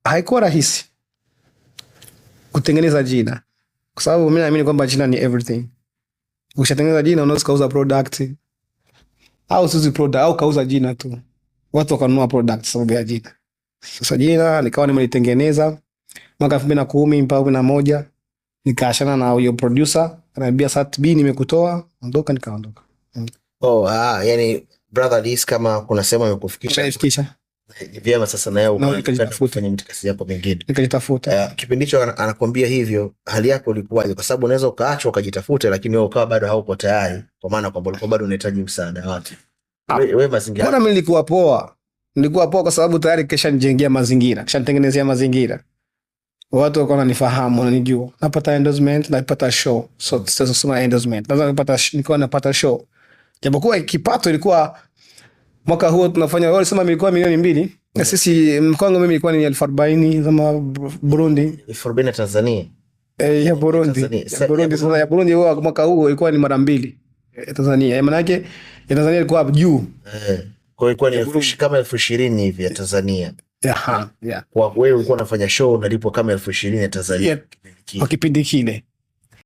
haikuwa rahisi kutengeneza jina, kwa sababu mimi naamini kwamba jina ni everything. Ukishatengeneza jina unaweza kuuza product au usiuze product au kauza jina tu, watu wakanunua product sababu ya jina. Sasa jina nikawa nimelitengeneza mwaka 2010 mpaka 2011, nikaashana na huyo producer, ananiambia Sat B nimekutoa, ondoka, nikaondoka. Yani brother Liz, kama kuna sema amekufikisha vyema, sasa na yeye ukafanya mtikasi yako mengine nikajitafuta. Kipindi hicho anakuambia hivyo, hali yako ilikuwaje? Kwa sababu unaweza ukaachwa ukajitafuta, lakini wewe ukawa bado hauko tayari, kwa maana kwamba ulikuwa bado unahitaji msaada wa watu. Wewe mazingira, mbona mimi nilikuwa poa kwa sababu tayari kesha nijengea mazingira, kesha nitengenezea mazingira, watu wako wananifahamu, wananijua, napata endorsement, napata show. So sasa sema endorsement, lazima nipata, nilikuwa napata show, japokuwa kipato ilikuwa mwaka huo tunafanya, wale sema ilikuwa milioni 2, na sisi mkwangu mimi ilikuwa ni 40,000 kama Burundi, 40,000 Tanzania. Ya Burundi. Sasa ya Burundi huo mwaka huo ilikuwa ni mara 2 Tanzania. Maana yake ya Tanzania ilikuwa juu. Kwa hiyo ilikuwa ni kama 20,000 hivi ya Tanzania. Yeah. Kwa wewe ulikuwa unafanya show unalipwa kama 20,000 ya Tanzania kwa kipindi kile.